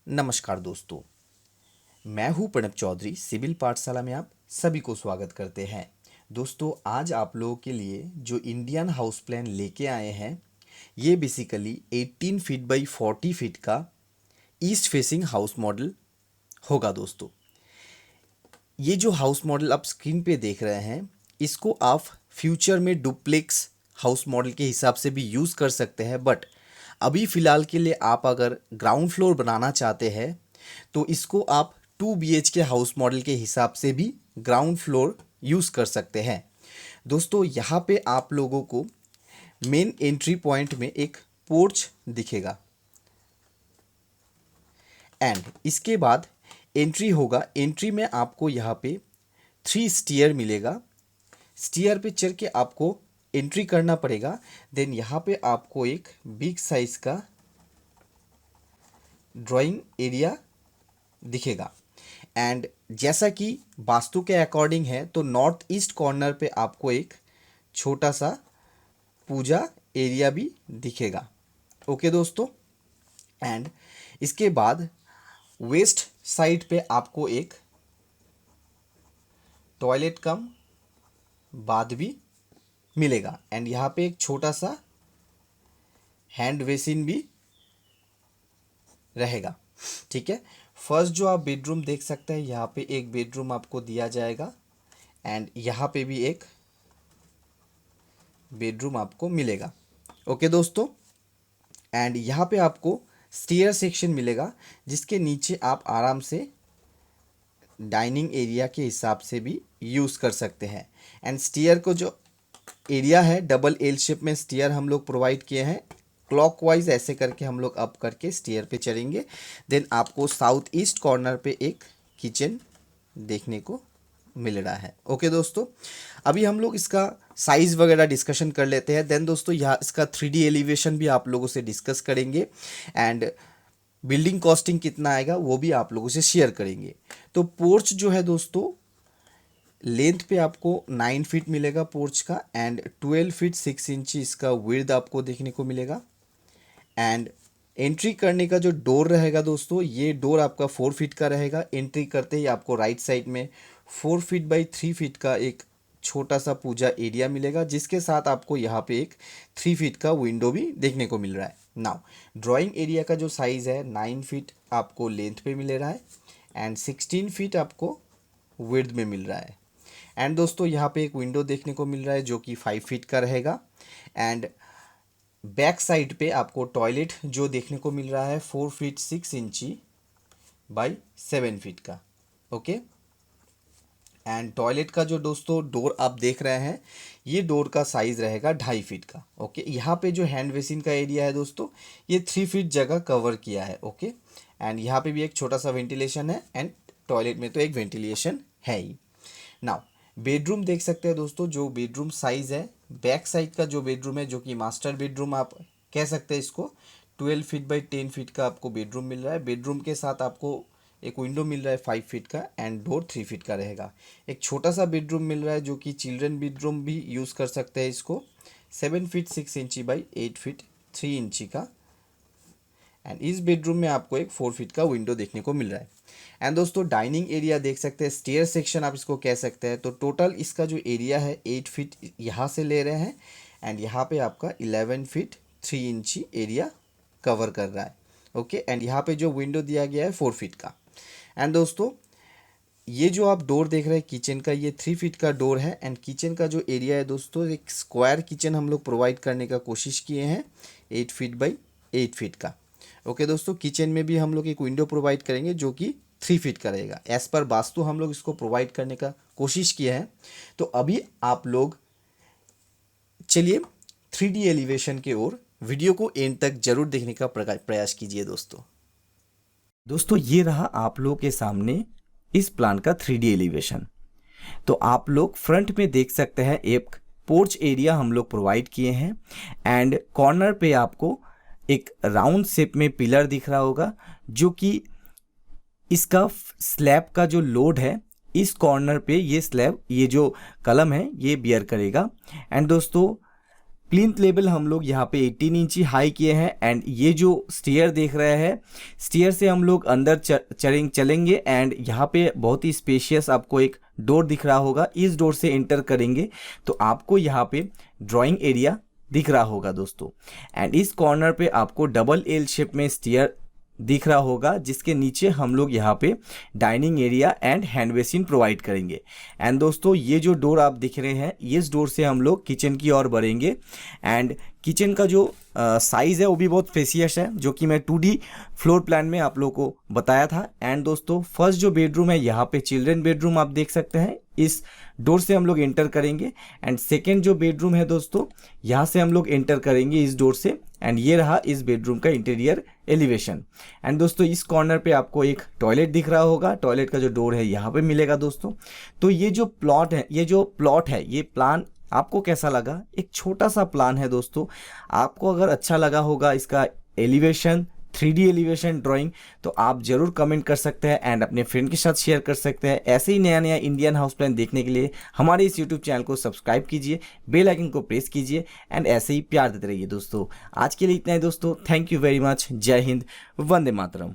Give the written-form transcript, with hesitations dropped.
नमस्कार दोस्तों, मैं हूं प्रणब चौधरी। सिविल पाठशाला में आप सभी को स्वागत करते हैं। दोस्तों, आज आप लोगों के लिए जो इंडियन हाउस प्लान लेके आए हैं, ये बेसिकली 18 फीट बाई 40 फीट का ईस्ट फेसिंग हाउस मॉडल होगा। दोस्तों, ये जो हाउस मॉडल आप स्क्रीन पे देख रहे हैं, इसको आप फ्यूचर में डुप्लेक्स हाउस मॉडल के हिसाब से भी यूज़ कर सकते हैं, बट अभी फ़िलहाल के लिए आप अगर ग्राउंड फ्लोर बनाना चाहते हैं तो इसको आप 2 BHK हाउस मॉडल के हिसाब से भी ग्राउंड फ्लोर यूज़ कर सकते हैं। दोस्तों, यहाँ पे आप लोगों को मेन एंट्री पॉइंट में एक पोर्च दिखेगा एंड इसके बाद एंट्री होगा। एंट्री में आपको यहाँ पे 3 स्टेयर मिलेगा। स्टेयर पे चढ़ के आपको एंट्री करना पड़ेगा। देन यहाँ पे आपको एक बिग साइज का ड्राइंग एरिया दिखेगा एंड जैसा कि वास्तु के अकॉर्डिंग है तो नॉर्थ ईस्ट कॉर्नर पे आपको एक छोटा सा पूजा एरिया भी दिखेगा। ओके दोस्तों, एंड इसके बाद वेस्ट साइड पे आपको एक टॉयलेट कम बाथ भी मिलेगा एंड यहाँ पे एक छोटा सा हैंड बेसिन भी रहेगा। ठीक है, फर्स्ट जो आप बेडरूम देख सकते हैं, यहाँ पे एक बेडरूम आपको दिया जाएगा एंड यहाँ पे भी एक बेडरूम आपको मिलेगा। ओके दोस्तों, एंड यहाँ पे आपको स्टेयर सेक्शन मिलेगा जिसके नीचे आप आराम से डाइनिंग एरिया के हिसाब से भी यूज़ कर सकते हैं। एंड स्टेयर को जो एरिया है, डबल एल शेप में स्टेयर हम लोग प्रोवाइड किए हैं। क्लॉकवाइज ऐसे करके हम लोग अप करके स्टेयर पे चढ़ेंगे। देन आपको साउथ ईस्ट कॉर्नर पे एक किचन देखने को मिल रहा है। ओके दोस्तों, अभी हम लोग इसका साइज़ वगैरह डिस्कशन कर लेते हैं। देन दोस्तों, यहाँ इसका 3D एलिवेशन भी आप लोगों से डिस्कस करेंगे एंड बिल्डिंग कॉस्टिंग कितना आएगा वो भी आप लोगों से शेयर करेंगे। तो पोर्च जो है दोस्तों, लेंथ पे आपको 9 फीट मिलेगा पोर्च का एंड 12 फीट 6 इंच इसका विड्थ आपको देखने को मिलेगा। एंड एंट्री करने का जो डोर रहेगा दोस्तों, ये डोर आपका 4 फीट का रहेगा। एंट्री करते ही आपको राइट साइड में 4 फीट बाई 3 फीट का एक छोटा सा पूजा एरिया मिलेगा, जिसके साथ आपको यहाँ पे एक 3 फीट का विंडो भी देखने को मिल रहा है। नाउ ड्राइंग एरिया का जो साइज़ है 9 फीट आपको लेंथ पे मिल रहा है एंड 16 फीट आपको विड्थ में मिल रहा है। एंड दोस्तों, यहाँ पे एक विंडो देखने को मिल रहा है जो कि 5 फीट का रहेगा एंड बैक साइड पे आपको टॉयलेट जो देखने को मिल रहा है 4 फीट 6 इंची बाई 7 फीट का। ओके, एंड टॉयलेट का जो दोस्तों डोर आप देख रहे हैं, ये डोर का साइज़ रहेगा 2.5 फीट का। ओके, यहाँ पे जो हैंड बेसिन का एरिया है दोस्तों, ये 3 फीट जगह कवर किया है। ओके, एंड यहाँ पे भी एक छोटा सा वेंटिलेशन है एंड टॉयलेट में तो एक वेंटिलेशन है ही। नाउ बेडरूम देख सकते हैं दोस्तों, जो बेडरूम साइज़ है, बैक साइड का जो बेडरूम है, जो कि मास्टर बेडरूम आप कह सकते हैं इसको, 12 फीट बाई 10 फीट का आपको बेडरूम मिल रहा है। बेडरूम के साथ आपको एक विंडो मिल रहा है 5 फीट का एंड डोर 3 फीट का रहेगा। एक छोटा सा बेडरूम मिल रहा है जो कि चिल्ड्रन बेडरूम भी यूज़ कर सकते हैं इसको, 7 फीट 6 इंची बाई 8 फीट 3 इंची का। एंड इस बेडरूम में आपको एक 4 फीट का विंडो देखने को मिल रहा है। एंड दोस्तों, डाइनिंग एरिया देख सकते हैं, स्टेयर सेक्शन आप इसको कह सकते हैं। तो टोटल इसका जो एरिया है 8 फीट यहाँ से ले रहे हैं एंड यहाँ पे आपका 11 फीट 3 इंची एरिया कवर कर रहा है। ओके, एंड यहाँ पे जो विंडो दिया गया है 4 फीट का। एंड दोस्तों, ये जो आप डोर देख रहे हैं किचन का, ये 3 फीट का डोर है एंड किचन का जो एरिया है दोस्तों, एक स्क्वायर किचन हम लोग प्रोवाइड करने का कोशिश किए हैं 8 फीट बाई 8 फीट का। ओके दोस्तों, किचन में भी हम लोग एक विंडो प्रोवाइड करेंगे जो कि 3 फीट का रहेगा। एज़ पर वास्तु हम लोग इसको प्रोवाइड करने का कोशिश किए हैं। तो अभी आप लोग चलिए 3D एलिवेशन के ओर वीडियो को एंड तक जरूर देखने का प्रयास कीजिए दोस्तों, ये रहा आप लोग के सामने इस प्लान का 3D एलिवेशन। तो आप लोग फ्रंट में देख सकते हैं एक पोर्च एरिया हम लोग प्रोवाइड किए हैं एंड कॉर्नर पे आपको एक राउंड शेप में पिलर दिख रहा होगा, जो कि इसका स्लैब का जो लोड है इस कॉर्नर पे ये स्लैब, ये जो कलम है ये बियर करेगा। एंड दोस्तों, प्लिंथ लेवल हम लोग यहाँ पे 18 इंची हाई किए हैं। एंड ये जो स्टेयर देख रहे हैं, स्टेयर से हम लोग अंदर चलेंगे। एंड यहाँ पे बहुत ही स्पेशियस आपको एक डोर दिख रहा होगा, इस डोर से एंटर करेंगे तो आपको यहाँ पे ड्राइंग एरिया दिख रहा होगा दोस्तों। एंड इस कॉर्नर पे आपको डबल एल शेप में स्टेयर दिख रहा होगा, जिसके नीचे हम लोग यहाँ पे dining area and hand basin provide करेंगे। एंड दोस्तों ये जो डोर आप दिख रहे हैं, इस डोर से हम लोग किचन की ओर बढ़ेंगे। एंड किचन का जो साइज़ है वो भी बहुत स्पेसियस है, जो कि मैं 2D फ्लोर प्लान में आप लोगों को बताया था। एंड दोस्तों फर्स्ट जो बेडरूम है यहाँ पे चिल्ड्रन बेडरूम आप देख सकते हैं, इस डोर से हम लोग एंटर करेंगे। एंड सेकेंड जो बेडरूम है दोस्तों, यहाँ से हम लोग एंटर करेंगे इस डोर से। एंड ये रहा इस बेडरूम का इंटीरियर एलिवेशन। एंड दोस्तों इस कॉर्नर पे आपको एक टॉयलेट दिख रहा होगा, टॉयलेट का जो डोर है यहाँ पे मिलेगा दोस्तों। तो ये जो प्लॉट है, ये प्लान आपको कैसा लगा? एक छोटा सा प्लान है दोस्तों, आपको अगर अच्छा लगा होगा इसका एलिवेशन, 3D एलिवेशन ड्राइंग, तो आप जरूर कमेंट कर सकते हैं एंड अपने फ्रेंड के साथ शेयर कर सकते हैं। ऐसे ही नया नया इंडियन हाउस प्लान देखने के लिए हमारे इस यूट्यूब चैनल को सब्सक्राइब कीजिए, बेल आइकन को प्रेस कीजिए एंड ऐसे ही प्यार देते रहिए दोस्तों। आज के लिए इतना ही दोस्तों, थैंक यू वेरी मच, जय हिंद, वंदे मातरम।